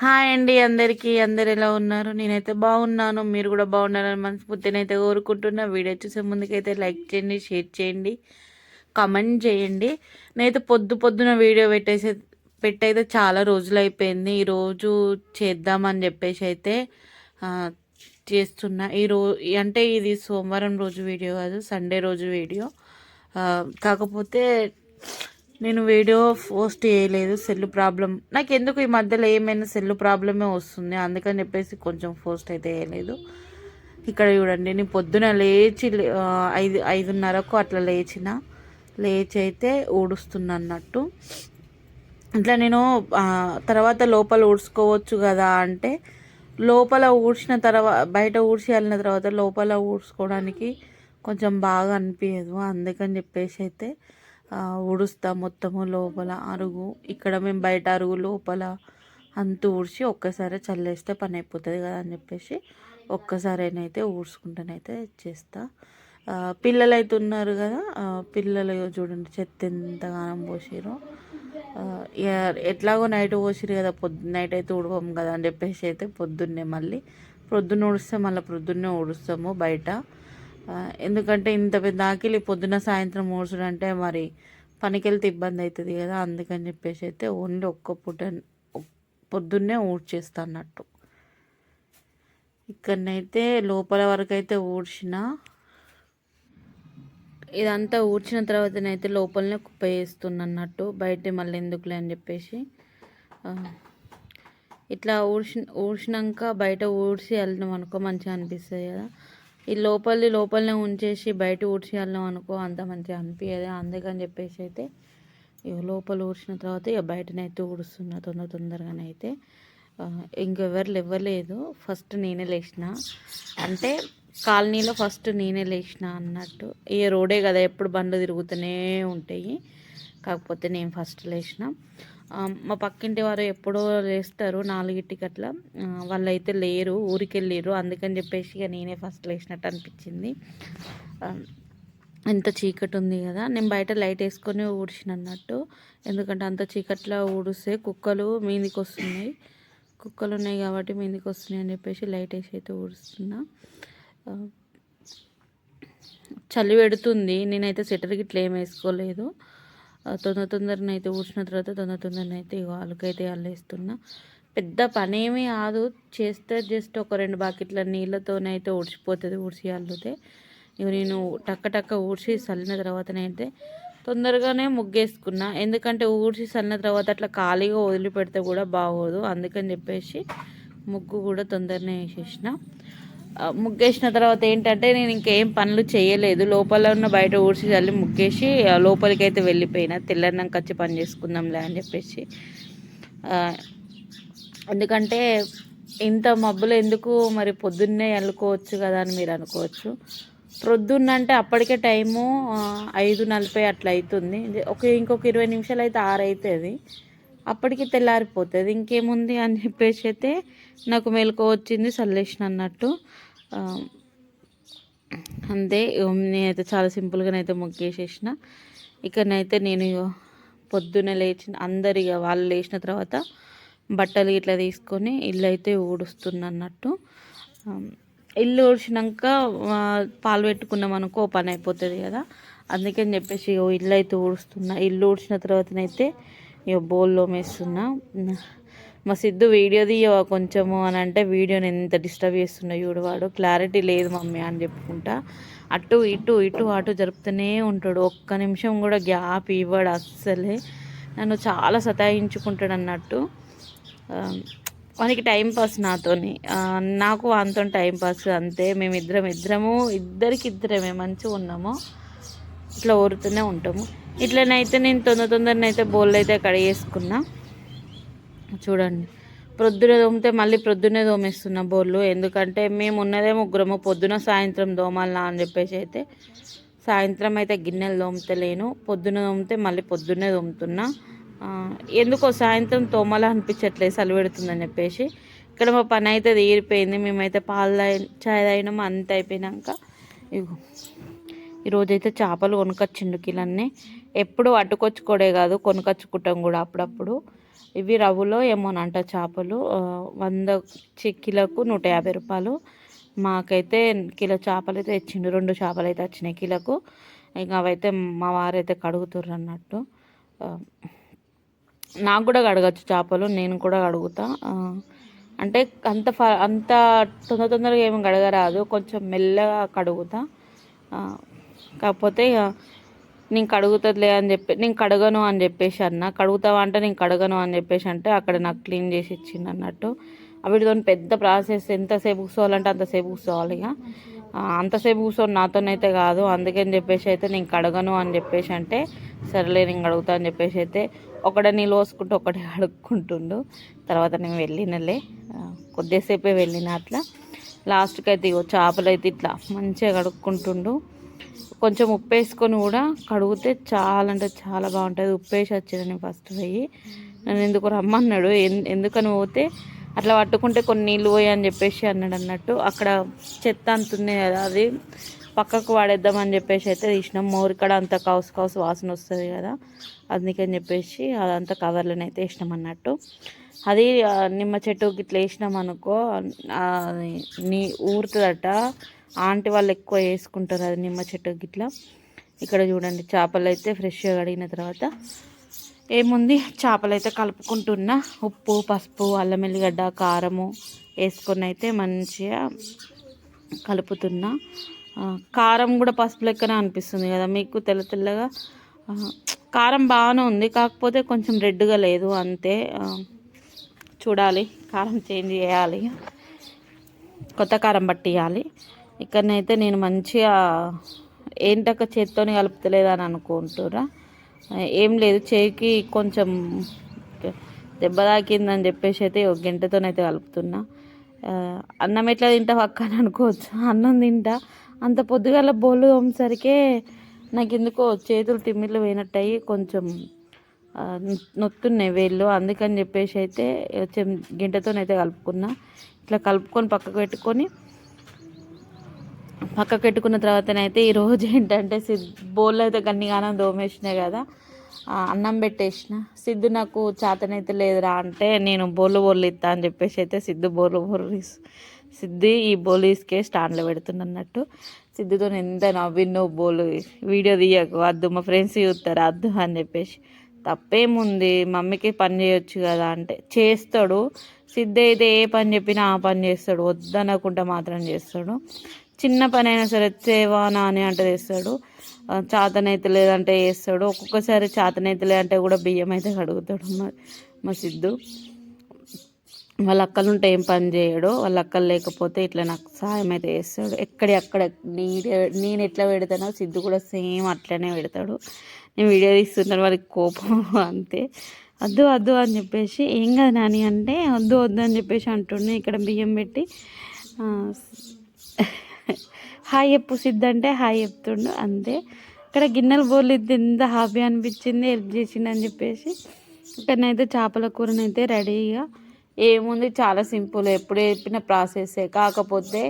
Hi అండి అందరికీ. అందరు ఎలా ఉన్నారు? నేనైతే బాగున్నాను. మీరు కూడా బాగున్నారని మనస్ఫూర్తినైతే కోరుకుంటున్నా. వీడియో చూసే ముందుకైతే లైక్ చేయండి, షేర్ చేయండి, కామెంట్ చేయండి. నేనైతే పొద్దున వీడియో పెట్టయితే చాలా రోజులు అయిపోయింది. ఈరోజు చేద్దామని చెప్పేసి అయితే ఆ, చేస్తున్నా. అంటే ఇది సోమవారం రోజు వీడియో కాదు, సండే రోజు వీడియో. కాకపోతే నేను వీడియో పోస్ట్ చేయలేదు, సెల్ ప్రాబ్లం. నాకు ఎందుకు ఈ మధ్యలో ఏమైనా సెల్ ప్రాబ్లమే వస్తుంది, అందుకని చెప్పేసి కొంచెం పోస్ట్ అయితే చేయలేదు. ఇక్కడ చూడండి, నేను పొద్దున లేచి 5:30కు అట్లా లేచి అయితే ఊడుస్తున్నా అన్నట్టు. ఇట్లా నేను తర్వాత లోపల ఊడ్చుకోవచ్చు కదా అంటే, లోపల ఊడ్చిన తర్వాత బయట ఊడ్చి వెళ్ళిన తర్వాత లోపల ఊడ్చుకోవడానికి కొంచెం బాగా అనిపించదు. అందుకని చెప్పేసి అయితే ఊడుస్తా మొత్తము లోపల అరుగు. ఇక్కడ మేము బయట అరుగు లోపల అంతు ఊడ్చి ఒక్కసారి చల్లేస్తే పని అయిపోతుంది కదా అని చెప్పేసి ఒక్కసారైనైతే ఊడ్చుకుంటానైతే చేస్తా. పిల్లలు అయితే ఉన్నారు కదా, పిల్లలు చూడండి చెత్త ఎంతగానం పోసిరో. ఎట్లాగో నైట్ పోసిరు కదా, నైట్ అయితే ఊడవం కదా అని చెప్పేసి అయితే పొద్దున్నే ఊడిస్తే మళ్ళీ ప్రొద్దున్నే ఊడుస్తాము బయట. ఎందుకంటే ఇంత పెద్ద ఆకిలి పొద్దున సాయంత్రం ఊడ్చడంటే మరి పనికి వెళ్తే ఇబ్బంది అవుతుంది కదా, అందుకని చెప్పేసి అయితే ఓన్లీ ఒక్క పూట పొద్దున్నే ఊడ్చేస్తా అన్నట్టు. ఇక్కడనైతే లోపల వరకు అయితే ఊడ్చిన. ఇదంతా ఊడ్చిన తర్వాతనైతే లోపలనే కుప్ప చేస్తున్నా అన్నట్టు, బయట మళ్ళీ ఎందుకులే అని చెప్పేసి. ఇట్లా ఊడ్చినాక బయట ఊడ్చి వెళ్ళినాం అనుకో మంచిగా అనిపిస్తుంది కదా. ఈ లోపలనే ఉంచేసి బయట ఊడ్చి వెళ్ళినాం అనుకో అంత మంచిగా అనిపించదు. అందుకని చెప్పేసి అయితే ఇక లోపల ఊడ్చిన తర్వాత ఇక బయటనైతే ఊడుస్తున్నా తొందరగానైతే. ఇంకెవరు లేవలేదు, ఫస్ట్ నేనే లేచిన. అంటే కాలనీలో ఫస్ట్ నేనే లేచిన అన్నట్టు. ఈ రోడే కదా, ఎప్పుడు బండ్లు తిరుగుతూనే ఉంటాయి. కాకపోతే నేను ఫస్ట్ లేచిన. మా పక్కింటి వారు ఎప్పుడో లేస్తారు 4కి అట్లా. వాళ్ళైతే లేరు, ఊరికి వెళ్ళారు. అందుకని చెప్పేసి ఇక నేనే ఫస్ట్ లేచినట్టు అనిపించింది. ఎంత చీకటి ఉంది కదా, నేను బయట లైట్ వేసుకొని ఊడ్చిన అన్నట్టు. ఎందుకంటే అంత చీకట్లో ఊడిస్తే కుక్కలు మీదికి వస్తున్నాయి. కుక్కలు ఉన్నాయి కాబట్టి మీదికి వస్తున్నాయి అని చెప్పేసి లైట్ వేసి అయితే ఊడుస్తున్నా. చలి పెడుతుంది, నేనైతే స్వెటర్ గిట్ల ఏం వేసుకోలేదు. తొందరనైతే ఊడ్చిన తర్వాత తొందరనైతే వాళ్ళకైతే అల్లేస్తున్నా. పెద్ద పనేమీ కాదు, చేస్తే జస్ట్ ఒక 2 బకెట్ల నీళ్ళతోనైతే ఊడ్చిపోతుంది, ఊడ్చి అల్లుతే. ఇవి నేను టక్క ఊడ్చి చల్లిన తర్వాతనైతే తొందరగానే ముగ్గేసుకున్నా. ఎందుకంటే ఊడ్చి చల్లిన తర్వాత అట్లా ఖాళీగా వదిలిపెడితే కూడా బాగోదు. అందుకని చెప్పేసి ముగ్గు కూడా తొందరనే వేసేసిన. ముగ్గేసిన తర్వాత ఏంటంటే నేను ఇంకేం పనులు చేయలేదు, లోపల ఉన్న బయట ఊడ్చి చల్లి ముగ్గేసి లోపలికి అయితే వెళ్ళిపోయినా. తెల్లన్నాక వచ్చి పని చేసుకుందాంలే అని చెప్పేసి. ఎందుకంటే ఇంత మబ్బులు ఎందుకు మరి, పొద్దున్నే వెళ్ళుకోవచ్చు కదా అని మీరు అనుకోవచ్చు. ప్రొద్దున్నంటే అప్పటికే టైము 5:40 అట్లా అవుతుంది. ఇంకొక 20 నిమిషాలు అయితే 6 అవుతుంది, అప్పటికి తెల్లారిపోతుంది. ఇంకేముంది అని చెప్పేసి అయితే నాకు మెలకువ వచ్చింది, చల్లేసిన అన్నట్టు. అంతే, నేనైతే చాలా సింపుల్గానైతే ముగ్గేసేసిన. ఇక్కడనైతే నేను పొద్దున్నే అందరిగా వాళ్ళు లేచిన తర్వాత బట్టలు ఇట్లా తీసుకొని ఇల్లు అయితే ఊడుస్తున్నా అన్నట్టు. ఇల్లు ఊడ్చినాక పాలు పెట్టుకున్నాం అనుకో పని అయిపోతుంది కదా, అందుకని చెప్పేసి ఇల్లు అయితే ఊడుస్తున్నా. ఇల్లు ఊడ్చిన తర్వాతనైతే ఇక బోల్లో మేస్తున్నా. మా సిద్ధు వీడియో తీయవా కొంచెము అని అంటే, వీడియోని ఎంత డిస్టర్బ్ చేస్తున్నా చూడవాడు. క్లారిటీ లేదు మమ్మీ అని చెప్పుకుంటా అటు అటు జరుపుతూనే ఉంటాడు. ఒక్క నిమిషం కూడా గ్యాప్ ఇవ్వడు అస్సలే. నన్ను చాలా సతాయించుకుంటాడు అన్నట్టు. వానికి టైంపాస్ నాతోని, నాకు వానితో టైంపాస్ అంతే. ఇద్దరికిద్దరమే మంచిగా ఉన్నాము, ఇట్లా ఊరుతూనే ఉంటాము. ఇట్లనైతే నేను తొందరనైతే బోళ్ళు అయితే కడిగేసుకున్నా. చూడండి, ప్రొద్దున తోమితే మళ్ళీ ప్రొద్దునే తోమేస్తున్నా బోళ్ళు. ఎందుకంటే మేము ఉన్నదే ముగ్గురము, పొద్దున సాయంత్రం దోమాలనా అని చెప్పేసి అయితే సాయంత్రం అయితే గిన్నెలు తోముతలేను, పొద్దున తోమితే మళ్ళీ పొద్దున్నే తోముతున్నా. ఎందుకో సాయంత్రం తోమాల అనిపించట్లేదు, చలి పెడుతుందని చెప్పేసి. ఇక్కడ మా పని అయితే తీరిపోయింది. మేమైతే చాయ్ తాగినాము. అంత అయిపోయినాక ఇగో ఈరోజైతే చేపలు కొనుకొచ్చిండు కిలన్నీ. ఎప్పుడు అట్టుకొచ్చుకోడే కాదు, కొనుకొచ్చుకుంటాం కూడా అప్పుడప్పుడు. ఇవి రవ్వులో ఏమోనంట చేపలు. 100 కిలోకు 150 రూపాయలు. మాకైతే కిలో చేపలు అయితే తెచ్చిండు, 2 చేపలు అయితే వచ్చినాయి కిలోకు. ఇంకా అవైతే మా వారైతే కడుగుతుర్రు అన్నట్టు. నాకు కూడా కడగచ్చు చేపలు, నేను కూడా కడుగుతా. అంటే అంత తొందరగా ఏమి కడగరాదు, కొంచెం మెల్లగా కడుగుతా. కాకపోతే ఇక నేను కడుగుతుందిలే అని చెప్పి నేను కడగను అని చెప్పేసి అన్న. కడుగుతావా అంటే నేను కడగను అని చెప్పేసి అంటే అక్కడ నాకు క్లీన్ చేసి ఇచ్చింది అన్నట్టు. వీటితో పెద్ద ప్రాసెస్, ఎంతసేపు కూర్చోవాలంటే అంతసేపు కూర్చోవాలి. ఇక అంతసేపు కూర్చొని నాతోనైతే కాదు, అందుకని చెప్పేసి అయితే నేను కడగను అని చెప్పేసి అంటే సరేలే నేను కడుగుతా అని చెప్పేసి అయితే ఒకటే నీళ్ళు పోసుకుంటూ ఒకటే కడుక్కుంటుండు. తర్వాత నేను వెళ్ళినలే, కొద్దిసేపే వెళ్ళిన. అట్లా లాస్ట్కి అయితే ఇగో చేపలు అయితే ఇట్లా మంచిగా కడుక్కుంటుండు. కొంచెం ఉప్పు వేసుకొని కూడా కడిగితే చాలా అంటే చాలా బాగుంటుంది. ఉప్పు వేసి వచ్చాను నేను ఫస్ట్ పోయి. నన్ను ఎందుకు రమ్మన్నాడు, ఎందుకని పోతే అట్లా పట్టుకుంటే కొన్ని నీళ్ళు పోయి అని చెప్పేసి అన్నాడు అన్నట్టు. అక్కడ చెత్త అంతుంది కదా, అది పక్కకు వాడేద్దామని చెప్పేసి అయితే తీసినాం. మోరికడ అంతా కౌసు వాసన వస్తుంది కదా, అందుకని చెప్పేసి అదంతా కవర్లోనైతే వేసినాం అన్నట్టు. అది నిమ్మ చెట్టు గిట్లా వేసినాం అనుకో, నీ ఊరుతుందట. ఆంటీ వాళ్ళు ఎక్కువ వేసుకుంటారు అది నిమ్మ చెట్టు గిట్లా. ఇక్కడ చూడండి చేపలు అయితే ఫ్రెష్గా కడిగిన తర్వాత ఏముంది, చేపలు అయితే కలుపుకుంటున్నా. ఉప్పు, పసుపు, అల్లం ఎల్లిగడ్డ, కారము వేసుకొని అయితే మంచిగా కలుపుతున్నా. కారం కూడా పసుపు లెక్కనే అనిపిస్తుంది కదా మీకు, తెల్లగా. కారం బాగానే ఉంది, కాకపోతే కొంచెం రెడ్గా లేదు అంతే. చూడాలి, కారం చేంజ్ చేయాలి, కొత్త కారం పట్టియాలి. ఇక్కడనైతే నేను మంచిగా ఏంటక్క చేత్తోని కలుపుతలేదని అనుకుంటురా, ఏం లేదు, చేయికి కొంచెం దెబ్బ తాకిందని చెప్పేసి అయితే ఒక గంటతోనైతే కలుపుతున్నా. అన్నం ఎట్లా తింటా పక్క అని అనుకోవచ్చు, అన్నం తింటా. అంత పొద్దుగాల బోళ్ళు తోమేసరికే నాకు ఎందుకో చేతులు తిమ్మిర్లు పోయినట్టయి కొంచెం నొత్తున్నాయి వేళ్ళు. అందుకని చెప్పేసి అయితే గింటతోనైతే కలుపుకున్నా. ఇట్లా కలుపుకొని పక్కకు పెట్టుకున్న తర్వాతనైతే ఈరోజు ఏంటంటే బోళ్ళు అయితే గన్నిగానం దోమేసినాయి కదా, అన్నం పెట్టేసిన. సిద్ధు నాకు చేతనైతే లేదురా అంటే నేను బోళ్ళు ఇస్తా అని చెప్పేసి అయితే సిద్ధు ఈ బోలు తీసుకే స్టాండ్లో పెడుతున్నట్టు. సిద్ధుతో ఎంత నవ్వినో, బోలు వీడియో తీయకు, వద్దు మా ఫ్రెండ్స్ చూస్తారు వద్దు అని చెప్పేసి. తప్పేముంది, మమ్మీకి పని చేయొచ్చు కదా అంటే చేస్తాడు. సిద్ధు అయితే ఏ పని చెప్పినా ఆ పని చేస్తాడు, వద్దనకుండా మాత్రం చేస్తాడు. చిన్న పని అయినా సరే చేవానా అని అంటే చేస్తాడు, చేతనైతే లేదంటే చేస్తాడు. ఒక్కొక్కసారి చేతనైతే లేదంటే కూడా బియ్యం అయితే కడుగుతాడు మా సిద్ధు. వాళ్ళ అక్కలు ఉంటే ఏం పని చేయడు, వాళ్ళ అక్కలు లేకపోతే ఇట్లా నాకు సాయం అయితే చేస్తాడు. అక్కడ నేను ఎట్లా పెడతానో సిద్ధు కూడా సేమ్ అట్లనే పెడతాడు. నేను వీడియో తీస్తుంటాను, వాళ్ళకి కోపం అంతే. వద్దు అని చెప్పేసి, ఏం కాదు నాని అంటే వద్దు అని చెప్పేసి అంటుండే. ఇక్కడ బియ్యం పెట్టి హాయ్ చెప్పు సిద్ధు అంటే హాయ్ చెప్తుండు అంతే. ఇక్కడ గిన్నెలు బోర్లు ఎంత హ్యాపీ అనిపించింది, హెల్ప్ చేసిండు చెప్పేసి. ఇక్కడనైతే చేపల కూరనైతే రెడీగా ఏముంది, చాలా సింపుల్, ఎప్పుడు చెప్పిన ప్రాసెసే. కాకపోతే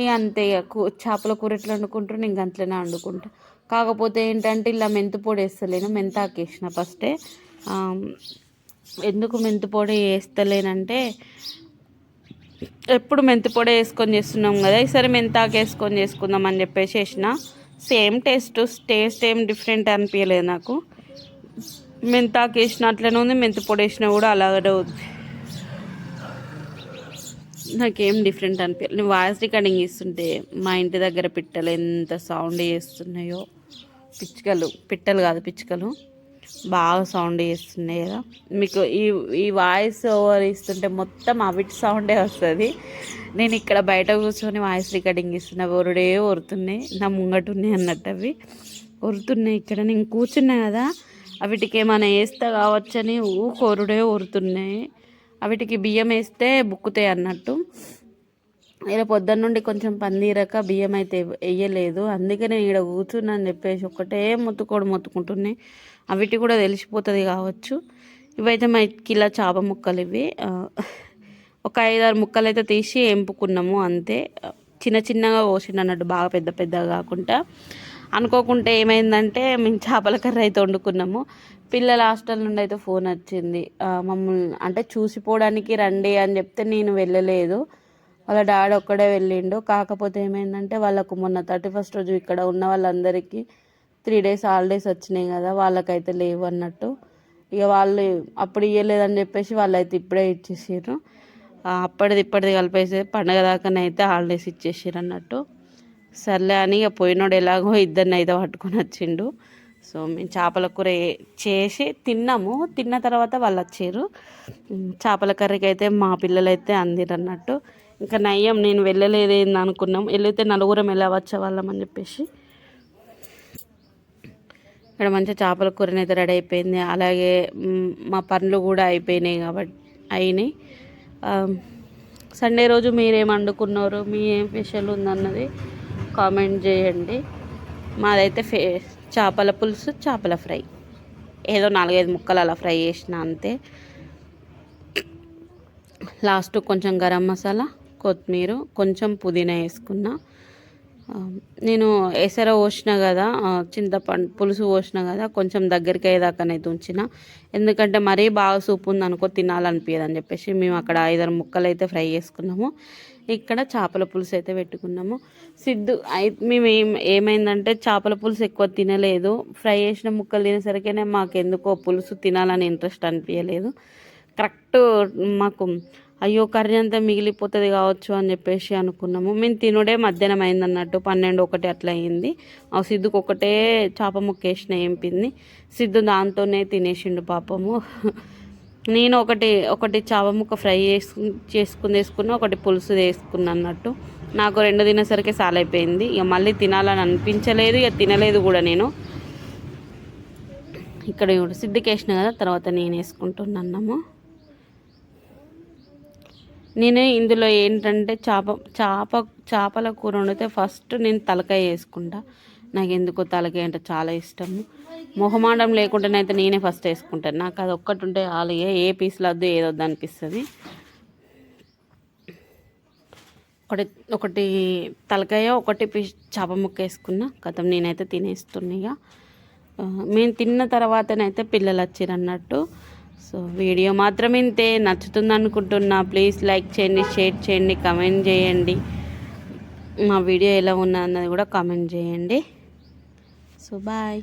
ఇక అంతే, ఇక చేపల కూర ఎట్లా వండుకుంటారు నేను గంటలనే వండుకుంటా. కాకపోతే ఏంటంటే ఇలా మెంతి పొడి వేస్తలేను, మెంతాకు వేసిన ఫస్టే. ఎందుకు మెంతి పొడి వేస్తలేనంటే ఎప్పుడు మెంతి పొడి వేసుకొని చేస్తున్నాం కదా, ఈసారి మెంతాకు వేసుకొని చేసుకుందాం అని చెప్పేసి వేసిన. సేమ్ టేస్ట్ ఏం డిఫరెంట్ అనిపించలేదు నాకు. మెంతాకు వేసిన అట్లనే ఉంది, మెంతి పొడి వేసినా కూడా అలాగే ఉంది, నాకేం డిఫరెంట్ అనిపించలేదు. నేను వాయిస్ రికార్డింగ్ ఇస్తుంటే మా ఇంటి దగ్గర పిట్టలు ఎంత సౌండ్ చేస్తున్నాయో, పిట్టలు కాదు పిచ్చుకలు బాగా సౌండ్ చేస్తున్నాయి కదా. మీకు ఈ వాయిస్ ఓవర్ ఇస్తుంటే మొత్తం అవిటి సౌండే వస్తుంది. నేను ఇక్కడ బయట కూర్చొని వాయిస్ రికార్డింగ్ ఇస్తున్నా, ఒరుతున్నాయి నా ముంగట ఉన్నాయి అన్నట్టు, అవి ఒరుతున్నాయి. ఇక్కడ నేను కూర్చున్నా కదా, అవిటికి ఏమైనా వేస్తా కావచ్చని ఒరుతున్నాయి. అవిటికి బియ్యం వేస్తే బుక్కుతాయి అన్నట్టు. ఇలా పొద్దున్న నుండి కొంచెం పని తీరక బియ్యం అయితే వేయలేదు, అందుకనే ఇక్కడ కూర్చున్నా అని చెప్పేసి ఒకటే మొత్తుకుంటున్నాయి. అవిటి కూడా తెలిసిపోతుంది కావచ్చు. ఇవైతే మా కిలో చేప ముక్కలు, ఇవి ఒక 5-6 ముక్కలు అయితే తీసి ఎంపుకున్నాము అంతే. చిన్నగా కోసిండు అన్నట్టు, బాగా పెద్దగా కాకుండా. అనుకోకుంటే ఏమైందంటే మేము చేపల కర్రీ అయితే వండుకున్నాము. పిల్లల హాస్టల్ నుండి అయితే ఫోన్ వచ్చింది, మమ్మల్ని అంటే చూసిపోవడానికి రండి అని చెప్తే నేను వెళ్ళలేదు. వాళ్ళ డాడీ ఒక్కడే వెళ్ళిండు. కాకపోతే ఏమైందంటే వాళ్ళకు మొన్న 31st రోజు ఇక్కడ ఉన్న వాళ్ళందరికీ 3 days హాలిడేస్ వచ్చినాయి కదా, వాళ్ళకైతే లేవు అన్నట్టు. ఇక వాళ్ళు అప్పుడు ఇవ్వలేదని చెప్పేసి వాళ్ళైతే ఇప్పుడే ఇచ్చేసారు. అప్పటిది ఇప్పటిది కలిపేసి పండగ దాకానే అయితే హాలిడేస్ ఇచ్చేసారు అన్నట్టు. సర్లే అని ఇక పోయినోడు ఎలాగో ఇద్దరిని అయితే పట్టుకొని వచ్చిండు. సో మేము చేపల కూర చేసి తిన్నాము. తిన్న తర్వాత వాళ్ళు వచ్చారు. చేపల కర్రీకి అయితే మా పిల్లలు అయితే అందిరు అన్నట్టు. ఇంకా నయ్యం నేను వెళ్ళలేదేంది అనుకున్నాం, వెళితే నలుగురం ఎలా వచ్చేవాళ్ళం అని చెప్పేసి. ఇక్కడ మంచిగా చేపల కూరని అయితే రెడీ అయిపోయింది. అలాగే మా పనులు కూడా అయిపోయినాయి కాబట్టి అయినాయి. సండే రోజు మీరేం వండుకున్నారు, మీ ఏం స్పెషల్ ఉందన్నది కామెంట్ చేయండి. మాదైతే చేపల పులుసు, చేపల ఫ్రై, ఏదో 4-5 ముక్కలు అలా ఫ్రై చేసిన అంతే. లాస్ట్ కొంచెం గరం మసాలా, కొత్తిమీర, కొంచెం పుదీనా వేసుకున్నా. నేను ఎసర పోసిన కదా, చింతపండు పులుసు పోసిన కదా, కొంచెం దగ్గరికి అయ్యేదాకానైతే ఉంచిన. ఎందుకంటే మరీ బాగా సూపు ఉంది అనుకో తినాలనిపించదు అని చెప్పేసి మేము అక్కడ 5-6 ముక్కలు అయితే ఫ్రై చేసుకున్నాము. ఇక్కడ చేపల పులుసు అయితే పెట్టుకున్నాము. మేము ఏమైందంటే చేపల పులుసు ఎక్కువ తినలేదు. ఫ్రై చేసిన ముక్కలు తినేసరికేనే మాకెందుకో పులుసు తినాలని ఇంట్రెస్ట్ అనిపించలేదు. కరెక్ట్ మాకు అయ్యో కర్రీ అంతా మిగిలిపోతుంది కావచ్చు అని చెప్పేసి అనుకున్నాము. మేము తినుడే మధ్యాహ్నం అయింది అన్నట్టు, 12-1 అట్లా అయింది. ఆ సిద్ధుకు ఒకటే చేప ముక్క వేసిన ఏంపింది. సిద్ధు దాంతోనే తినేసిండు పాపము. నేను ఒకటి చేప ముక్క ఫ్రై వేసుకున్నా, ఒకటి పులుసు వేసుకున్నా అన్నట్టు. నాకు 2 తినేసరికి చాలా అయిపోయింది. ఇక మళ్ళీ తినాలని అనిపించలేదు, ఇక తినలేదు కూడా నేను. ఇక్కడ సిద్ధికి వేసిన కదా, తర్వాత నేను వేసుకుంటున్నాము. నేను ఇందులో ఏంటంటే చేపల కూర వండితే ఫస్ట్ నేను తలకాయ వేసుకుంటా. నాకు ఎందుకో తలకాయ అంటే చాలా ఇష్టము. మొహమాటం లేకుండానైతే నేనే ఫస్ట్ వేసుకుంటాను. నాకు అది ఒక్కటి ఉంటే చాలు, ఏ పీసులు వద్దు ఏదొద్దు అనిపిస్తుంది. ఒకటి తలకాయ, ఒకటి పీస్ చేప ముక్క వేసుకున్నా, కథం నేనైతే తినేస్తున్నా. మేము తిన్న తర్వాతనైతే పిల్లలు వచ్చారు అన్నట్టు. సో వీడియో మాత్రం ఇంతే. నచ్చుతుంది అనుకుంటున్నా. ప్లీజ్ లైక్ చేయండి, షేర్ చేయండి, కామెంట్ చేయండి. మా వీడియో ఎలా ఉన్నది అన్నది కూడా కామెంట్ చేయండి. So bye.